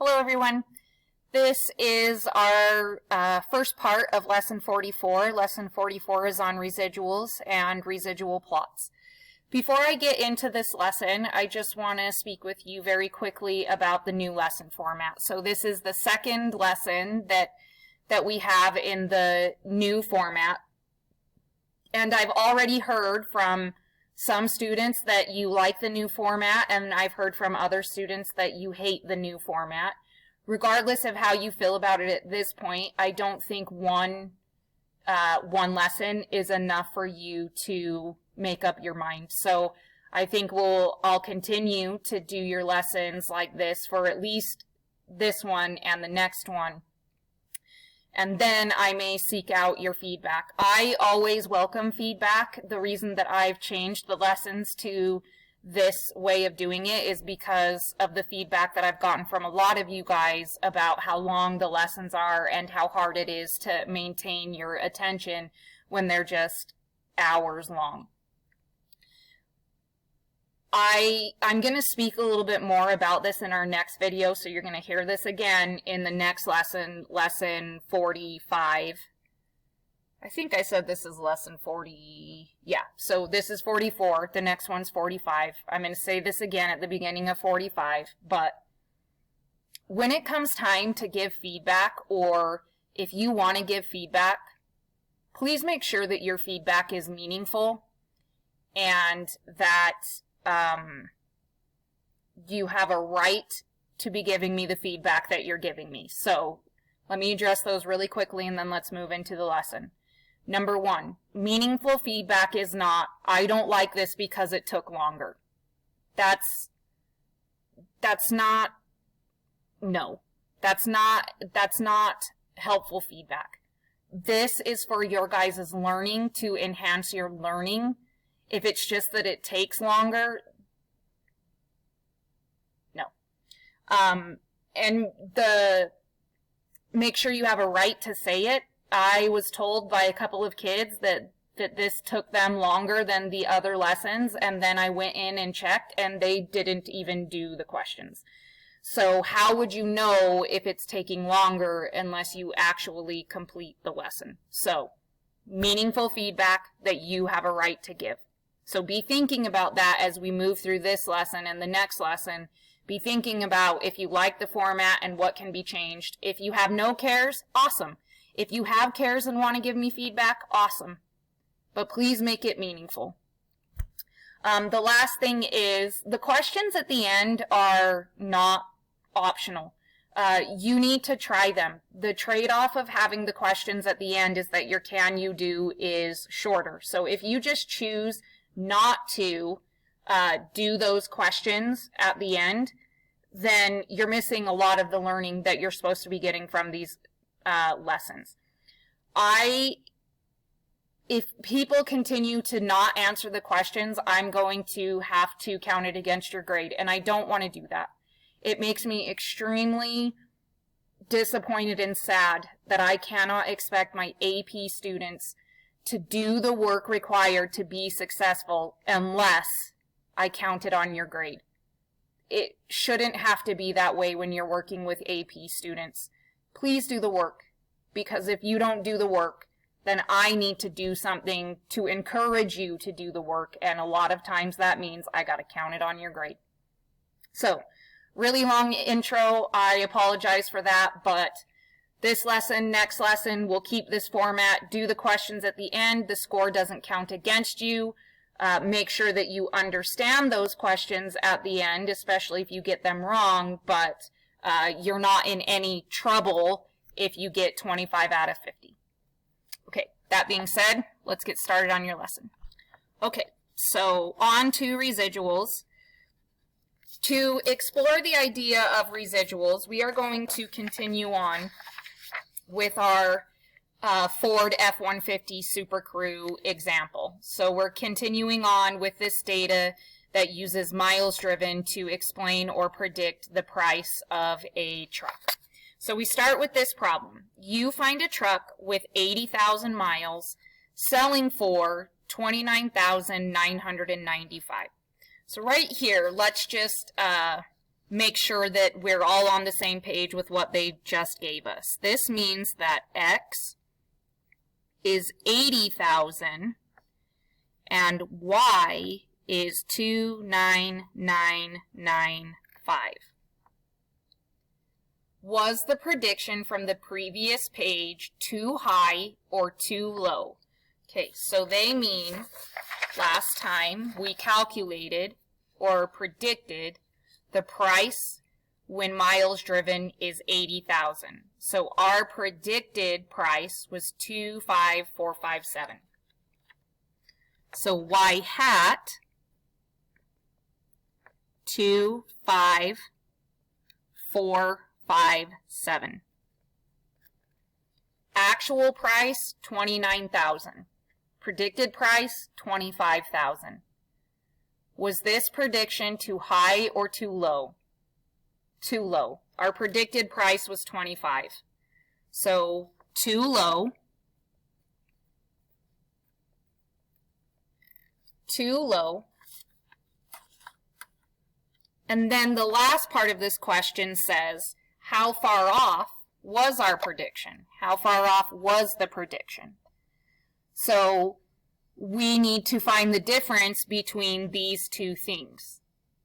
Hello everyone. This is our first part of Lesson 44. Lesson 44 is on residuals and residual plots. Before I get into this lesson, I just want to speak with you very quickly about the new lesson format. So this is the second lesson that we have in the new format. And I've already heard from some students that you like the new format, and I've heard from other students that you hate the new format. Regardless of how you feel about it at this point, I don't think one lesson is enough for you to make up your mind. So I think I'll continue to do your lessons like this for at least this one and the next one. And then I may seek out your feedback. I always welcome feedback. The reason that I've changed the lessons to this way of doing it is because of the feedback that I've gotten from a lot of you guys about how long the lessons are and how hard it is to maintain your attention when they're just hours long. I'm going to speak a little bit more about this in our next video, so you're going to hear this again in the next lesson, lesson 45. I think I said this is lesson 40. Yeah, so this is 44. The next one's 45. I'm going to say this again at the beginning of 45, but when it comes time to give feedback, or if you want to give feedback, please make sure that your feedback is meaningful and that you have a right to be giving me the feedback that you're giving me. So let me address those really quickly and then let's move into the lesson. Number one, meaningful feedback is not, I don't like this because it took longer. That's not helpful feedback. This is for your guys' learning, to enhance your learning. If it's just that it takes longer, no. And make sure you have a right to say it. I was told by a couple of kids that this took them longer than the other lessons, and then I went in and checked, and they didn't even do the questions. So how would you know if it's taking longer unless you actually complete the lesson? So, meaningful feedback that you have a right to give. So be thinking about that as we move through this lesson and the next lesson. Be thinking about if you like the format and what can be changed. If you have no cares, awesome. If you have cares and want to give me feedback, awesome. But please make it meaningful. The last thing is the questions at the end are not optional. You need to try them. The trade-off of having the questions at the end is that your can you do is shorter. So if you just choose not to do those questions at the end, then you're missing a lot of the learning that you're supposed to be getting from these lessons. If people continue to not answer the questions, I'm going to have to count it against your grade, and I don't want to do that. It makes me extremely disappointed and sad that I cannot expect my AP students to do the work required to be successful unless I count it on your grade. It shouldn't have to be that way when you're working with AP students. Please do the work, because if you don't do the work, then I need to do something to encourage you to do the work, and a lot of times that means I got to count it on your grade. So, really long intro. I apologize for that, but this lesson, next lesson, we'll keep this format. Do the questions at the end. The score doesn't count against you. Make sure that you understand those questions at the end, especially if you get them wrong, but you're not in any trouble if you get 25 out of 50. Okay, that being said, let's get started on your lesson. Okay, so on to residuals. To explore the idea of residuals, we are going to continue on with our Ford F-150 Super Crew example. So we're continuing on with this data that uses miles driven to explain or predict the price of a truck. So we start with this problem. You find a truck with 80,000 miles selling for $29,995. So right here, let's just make sure that we're all on the same page with what they just gave us. This means that X is 80,000 and Y is 29995. Was the prediction from the previous page too high or too low? Okay, so they mean last time we calculated or predicted the price when miles driven is 80,000. So our predicted price was 25457. So Y hat 25457. Actual price 29,000. Predicted price 25,000. Was this prediction too high or too low? Too low. Our predicted price was 25. So too low. Too low. And then the last part of this question says, how far off was our prediction? How far off was the prediction? So we need to find the difference between these two things.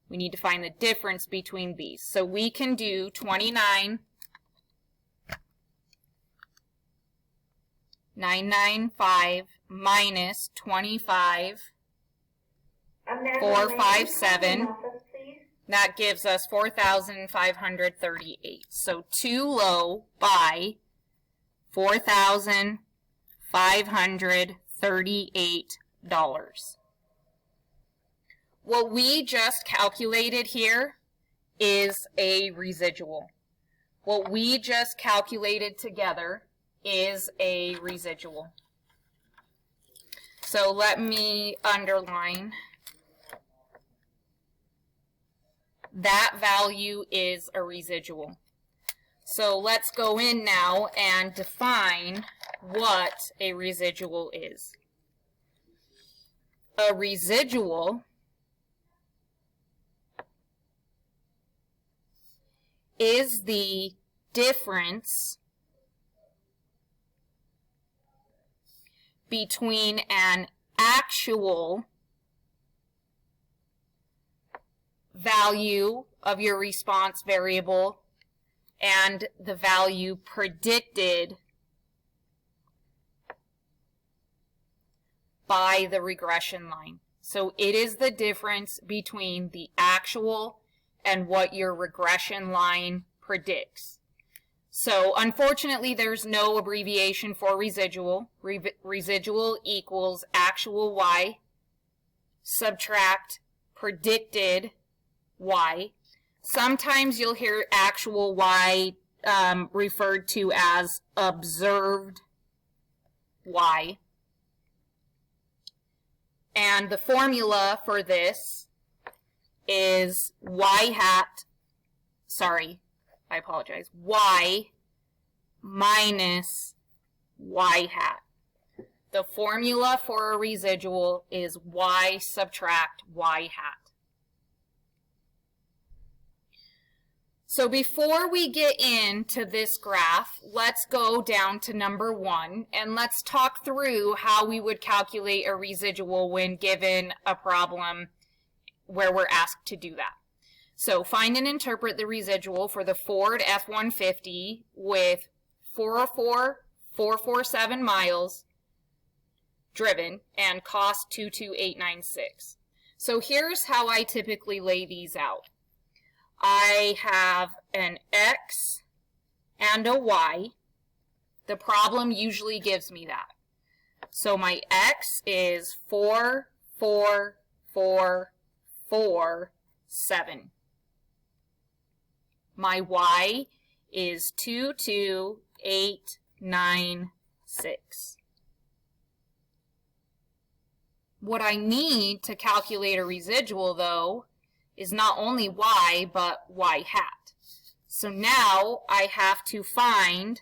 We need to find the difference between these. So we can do 29,995 minus 25,457. That gives us 4,538. So too low by $4,538. What we just calculated here is a residual. What we just calculated together is a residual. So let me underline. That value is a residual. So let's go in now and define what a residual is. A residual is the difference between an actual value of your response variable and the value predicted by the regression line. So it is the difference between the actual and what your regression line predicts. So unfortunately there's no abbreviation for residual. Residual equals actual Y subtract predicted Y. Sometimes you'll hear actual Y referred to as observed Y. And the formula for this is Y minus Y hat. The formula for a residual is Y subtract Y hat. So before we get into this graph, let's go down to number 1 and let's talk through how we would calculate a residual when given a problem where we're asked to do that. So find and interpret the residual for the Ford F-150 with 404,447 miles driven and cost 22896. So here's how I typically lay these out. I have an X and a Y. The problem usually gives me that. So my X is 44447. My Y is 22896. What I need to calculate a residual, though, is not only Y, but Y hat. So now I have to find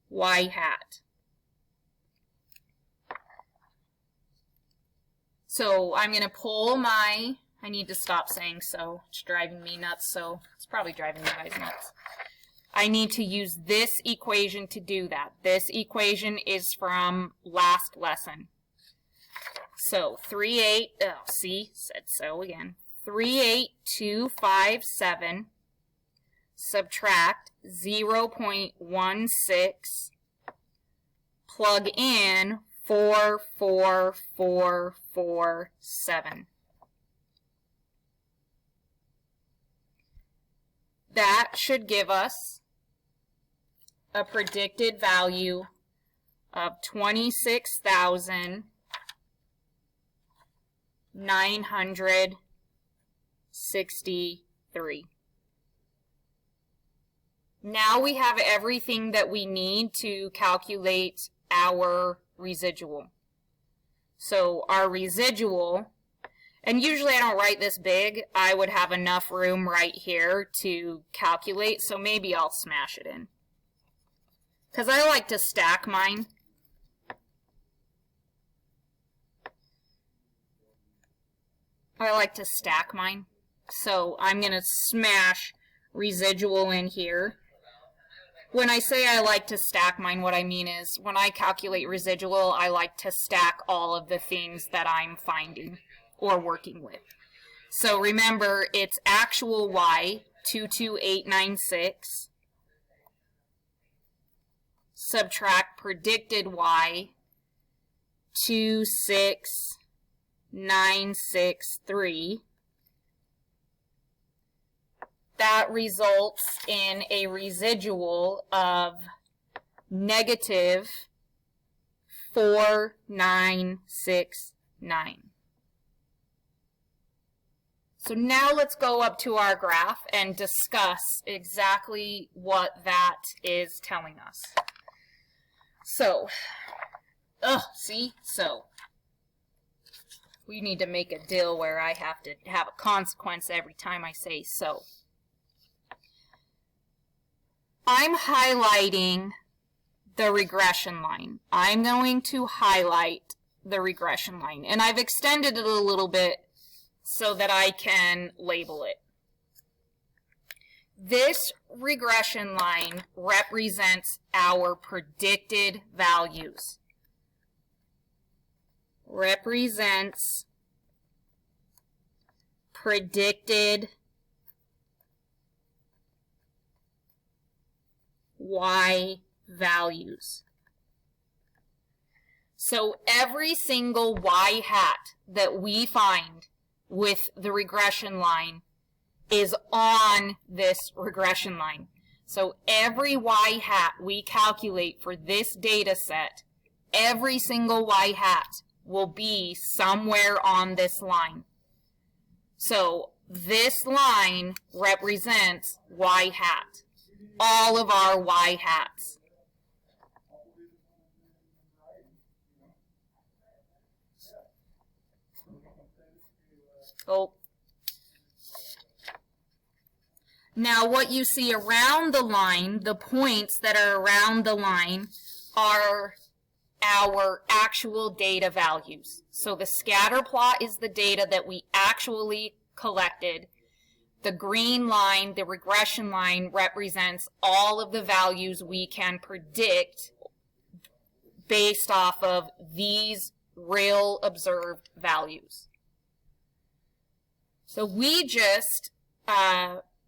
Y hat. So I'm going to pull my, I need to stop saying so. It's driving me nuts, so it's probably driving you guys nuts. I need to use this equation to do that. This equation is from last lesson. So 38, see, said so again. 38257 subtract 0.16, plug in 44447. That should give us a predicted value of 26,963. Now we have everything that we need to calculate our residual. So our residual, and usually I don't write this big, I would have enough room right here to calculate, so maybe I'll smash it in. Because I like to stack mine. So I'm going to smash residual in here. When I say I like to stack mine, what I mean is when I calculate residual, I like to stack all of the things that I'm finding or working with. So remember, it's actual Y, 22896, subtract predicted Y, 26963. That results in a residual of negative 4969. So now let's go up to our graph and discuss exactly what that is telling us. So, so we need to make a deal where I have to have a consequence every time I say so. I'm highlighting the regression line. I'm going to highlight the regression line, and I've extended it a little bit so that I can label it. This regression line represents our predicted values. Represents predicted Y values. So every single Y hat that we find with the regression line is on this regression line. So every Y hat we calculate for this data set, every single Y hat will be somewhere on this line. So this line represents Y hat. All of our Y hats. Oh. Now what you see around the line, the points that are around the line, are our actual data values. So the scatter plot is the data that we actually collected. The green line, the regression line, represents all of the values we can predict based off of these real observed values. So we just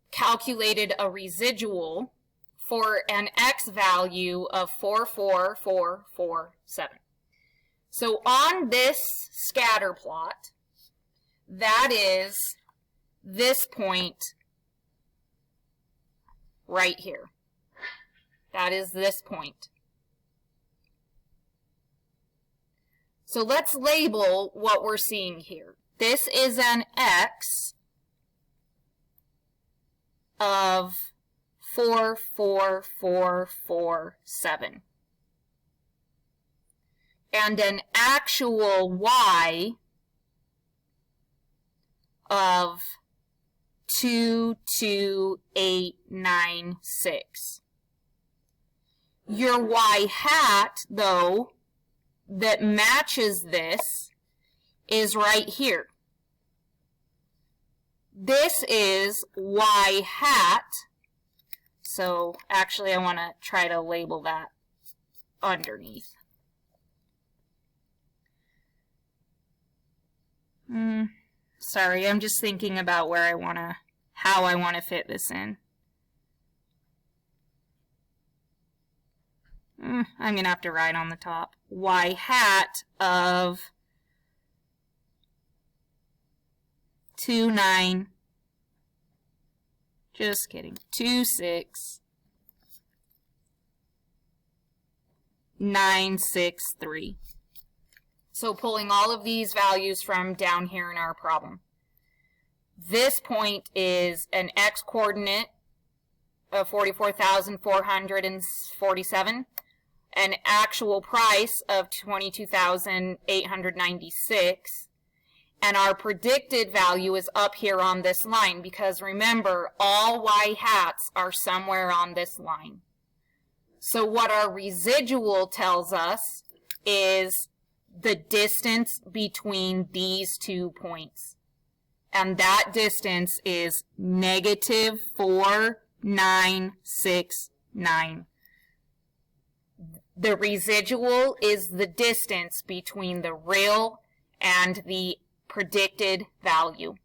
calculated a residual for an X value of 44447. So on this scatter plot, that is this point right here. That is this point. So let's label what we're seeing here. This is an X of 44447. And an actual Y of 22896. Your Y hat, though, that matches this is right here. this is y hat. So actually I want to try to label that underneath. Sorry, I'm just thinking about how I want to fit this in. I'm going to have to write on the top. Y hat of 29, just kidding, 26963. So pulling all of these values from down here in our problem. This point is an x coordinate of 44,447, an actual price of 22,896, and our predicted value is up here on this line, because remember, all y hats are somewhere on this line. So what our residual tells us is the distance between these 2 points. And that distance is negative 4969. The residual is the distance between the real and the predicted value.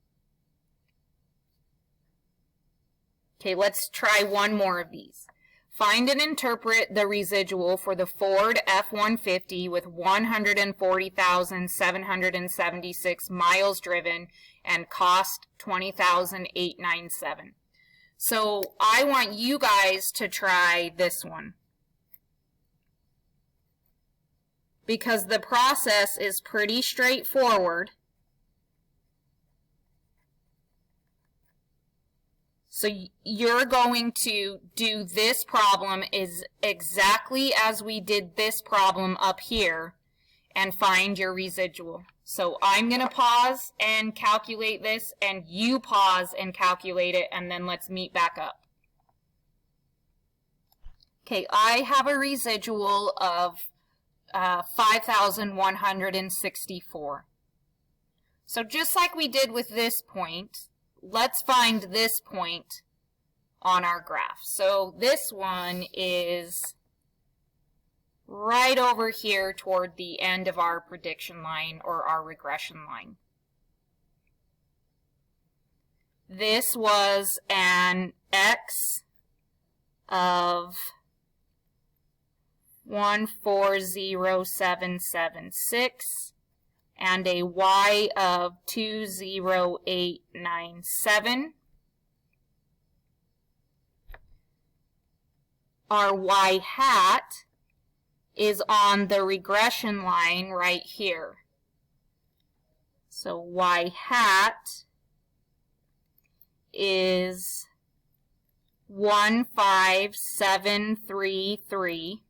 Okay, let's try one more of these. Find and interpret the residual for the Ford F-150 with 140,776 miles driven and cost $20,897. So I want you guys to try this one, because the process is pretty straightforward. So you're going to do this problem is exactly as we did this problem up here and find your residual. So I'm going to pause and calculate this, and you pause and calculate it, and then let's meet back up. Okay, I have a residual of 5,164. So just like we did with this point, let's find this point on our graph. So this one is right over here toward the end of our prediction line or our regression line. This was an X of 140776 and a Y of 20897. Our Y hat is on the regression line right here. So Y hat is 15733,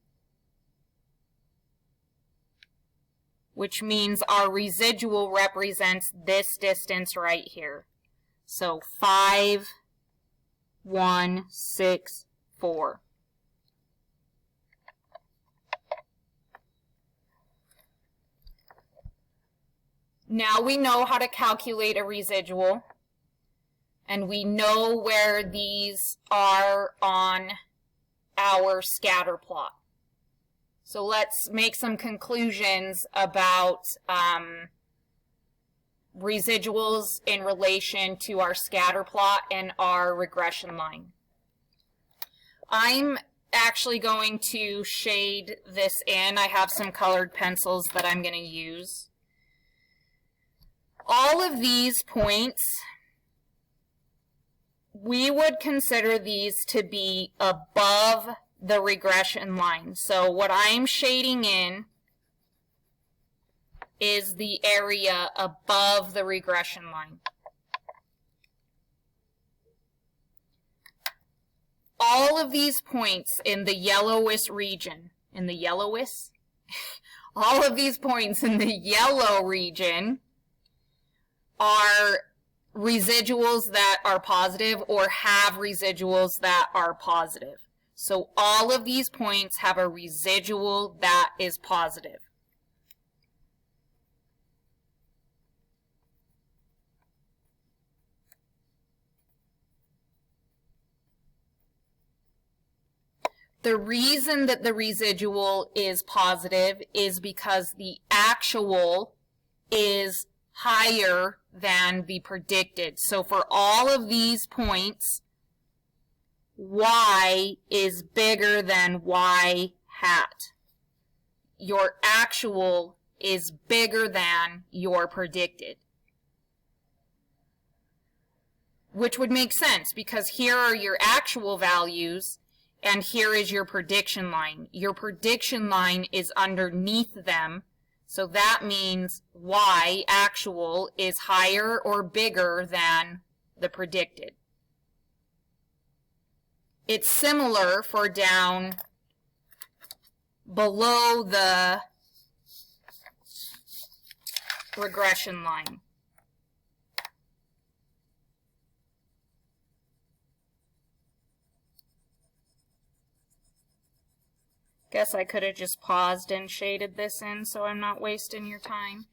which means our residual represents this distance right here. So 5164. Now we know how to calculate a residual, and we know where these are on our scatter plot. So let's make some conclusions about residuals in relation to our scatter plot and our regression line. I'm actually going to shade this in. I have some colored pencils that I'm going to use. All of these points, we would consider these to be above the regression line. So what I'm shading in is the area above the regression line. All of these points in the yellowish region, all of these points in the yellow region are residuals that are positive or have residuals that are positive. So all of these points have a residual that is positive. The reason that the residual is positive is because the actual is higher than the predicted. So for all of these points, y is bigger than y hat. Your actual is bigger than your predicted. Which would make sense because here are your actual values and here is your prediction line. Your prediction line is underneath them, so that means y actual is higher or bigger than the predicted. It's similar for down below the regression line. Guess I could have just paused and shaded this in so I'm not wasting your time.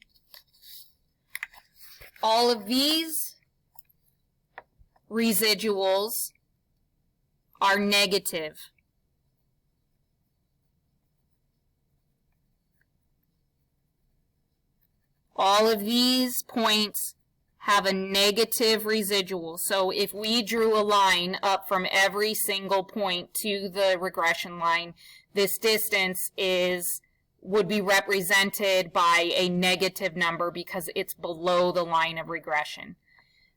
All of these residuals are negative. All of these points have a negative residual. So if we drew a line up from every single point to the regression line, this distance would be represented by a negative number because it's below the line of regression.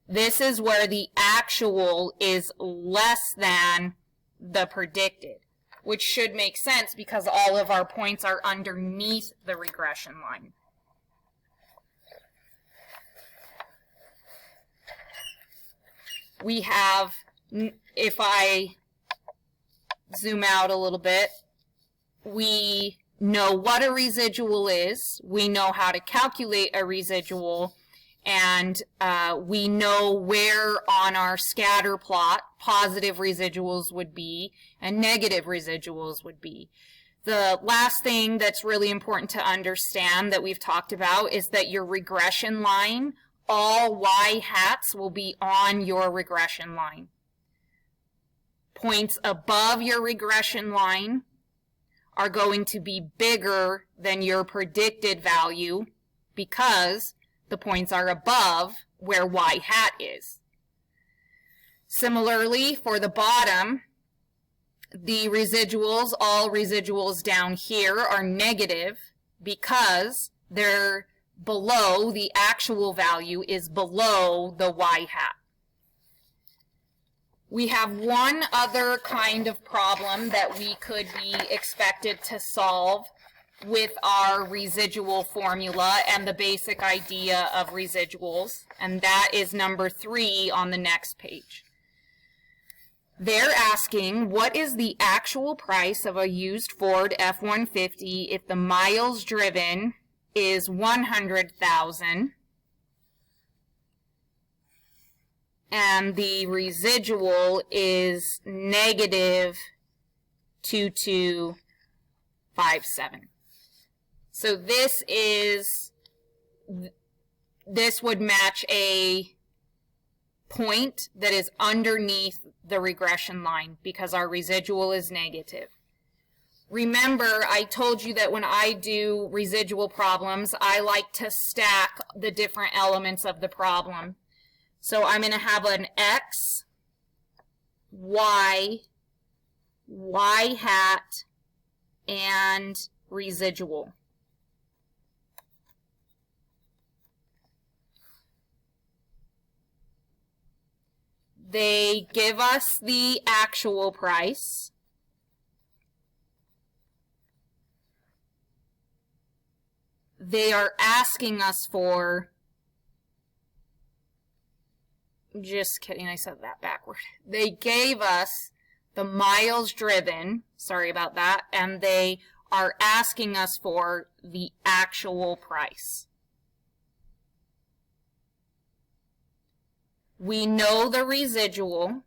This is where the actual is less than the predicted, which should make sense because all of our points are underneath the regression line. We have, if I zoom out a little bit, we know what a residual is, we know how to calculate a residual, and we know where on our scatter plot positive residuals would be and negative residuals would be. The last thing that's really important to understand that we've talked about is that your regression line, all y hats will be on your regression line. Points above your regression line are going to be bigger than your predicted value because the points are above where y hat is. Similarly, for the bottom, the residuals, all residuals down here are negative because they're below, the actual value is below the y hat. We have one other kind of problem that we could be expected to solve with our residual formula and the basic idea of residuals, and that is number 3 on the next page. They're asking, what is the actual price of a used Ford F-150 if the miles driven is 100,000 and the residual is negative 2257. So this would match a point that is underneath the regression line because our residual is negative. Remember, I told you that when I do residual problems, I like to stack the different elements of the problem. So I'm going to have an X, Y, Y hat, and residual. They give us the actual price. They are asking us for, just kidding, I said that backward. They gave us the miles driven, sorry about that, and they are asking us for the actual price. We know the residual.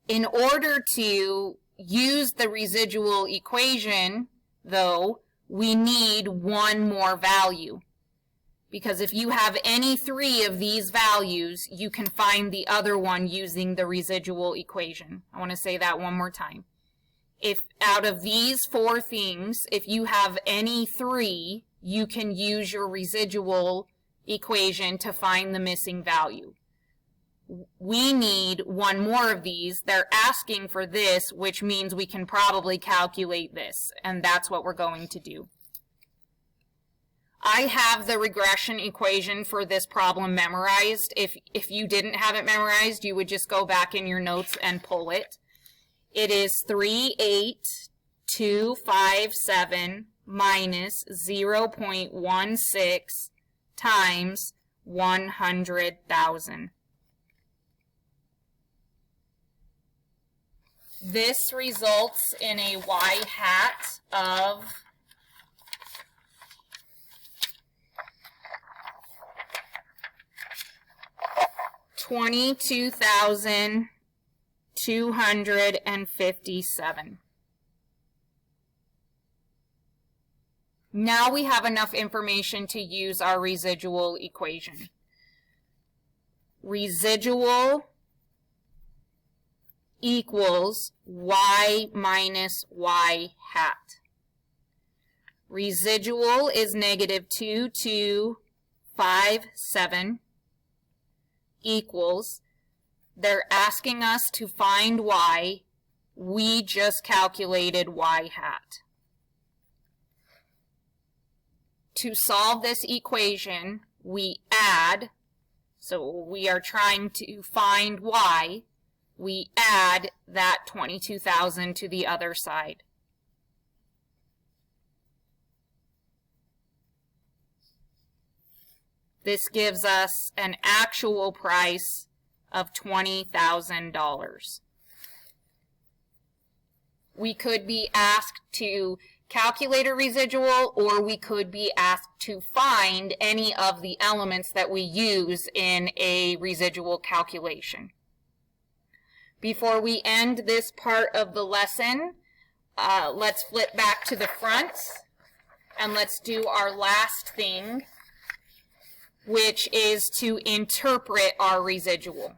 In order to use the residual equation, though, we need one more value Because if you have any three of these values, you can find the other one using the residual equation. I want to say that one more time. If out of these four things, if you have any three, you can use your residual equation to find the missing value. We need one more of these. They're asking for this, which means we can probably calculate this, and that's what we're going to do. I have the regression equation for this problem memorized. If you didn't have it memorized, you would just go back in your notes and pull it. It is 38257 minus 0.16 times 100,000. This results in a y hat of 22,257. Now we have enough information to use our residual equation. Residual equals y minus y hat. Residual is negative 2257 equals, they're asking us to find y, we just calculated y hat. To solve this equation, we add, so we are trying to find y, we add that 22,000 to the other side. This gives us an actual price of $20,000. We could be asked to calculate a residual, or we could be asked to find any of the elements that we use in a residual calculation. Before we end this part of the lesson, let's flip back to the front and let's do our last thing, which is to interpret our residual.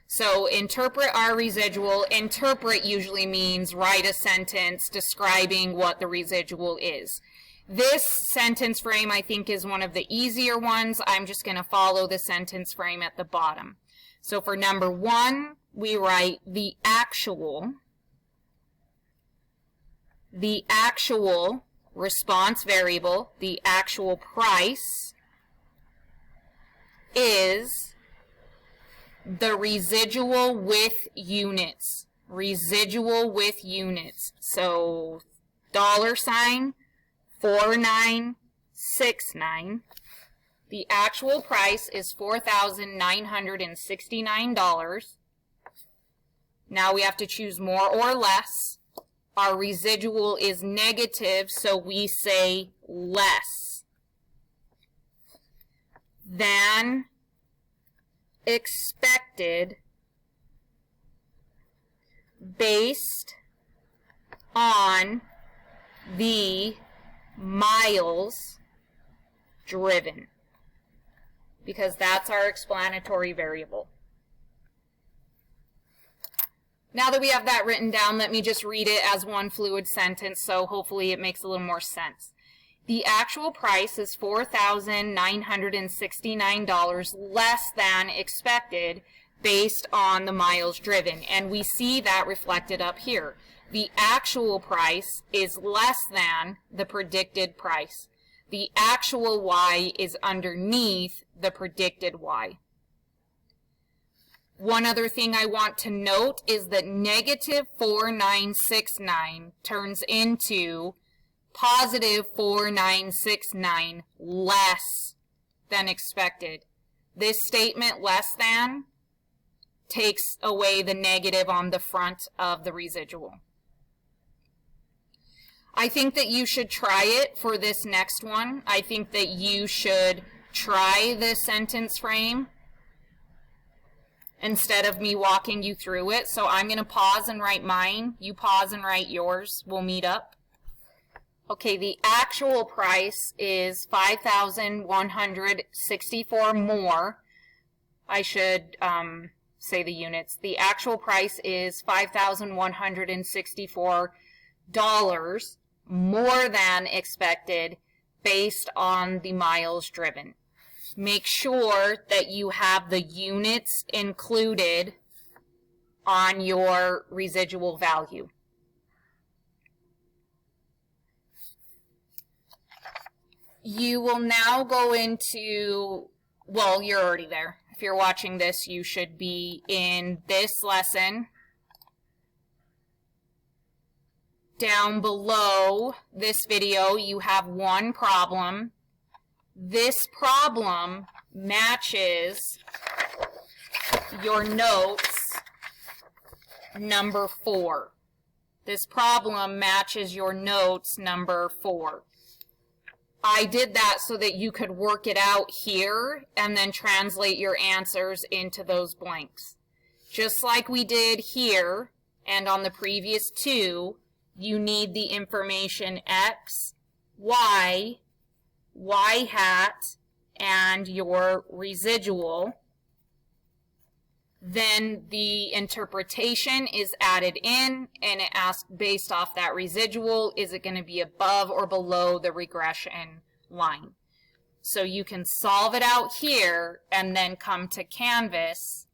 So interpret our residual. Interpret usually means write a sentence describing what the residual is. This sentence frame I think is one of the easier ones. I'm just going to follow the sentence frame at the bottom. So for number 1, we write the actual response variable, the actual price, is the residual with units. Residual with units. So $4969. The actual price is $4,969. Now we have to choose more or less. Our residual is negative, so we say less than expected based on the miles driven, because that's our explanatory variable. Now that we have that written down, let me just read it as one fluid sentence, so hopefully it makes a little more sense. The actual price is $4,969 less than expected based on the miles driven. And we see that reflected up here. The actual price is less than the predicted price. The actual Y is underneath the predicted Y. One other thing I want to note is that negative 4969 turns into positive 4969 less than expected. This statement, less than, takes away the negative on the front of the residual. I think that you should try it for this next one. I think that you should try the sentence frame instead of me walking you through it. So I'm going to pause and write mine. You pause and write yours. We'll meet up. Okay, the actual price is $5,164 more. I should say the units. The actual price is $5,164 more than expected based on the miles driven. Make sure that you have the units included on your residual value. You will now go into, well, you're already there. If you're watching this, you should be in this lesson. Down below this video, you have one problem. This problem matches your notes number 4. This problem matches your notes number 4. I did that so that you could work it out here and then translate your answers into those blanks. Just like we did here and on the previous 2, you need the information X, Y, Y hat, and your residual. Then the interpretation is added in, and it asks based off that residual, is it going to be above or below the regression line? So you can solve it out here and then come to Canvas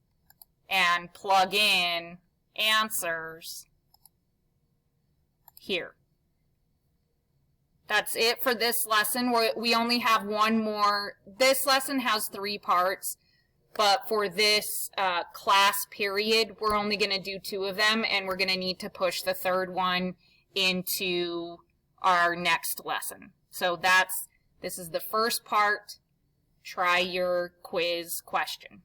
and plug in answers here. That's it for this lesson. We only have one more. This lesson has 3 parts. But for this class period, we're only going to do 2 of them, and we're going to need to push the 3rd one into our next lesson. So this is the first part. Try your quiz question.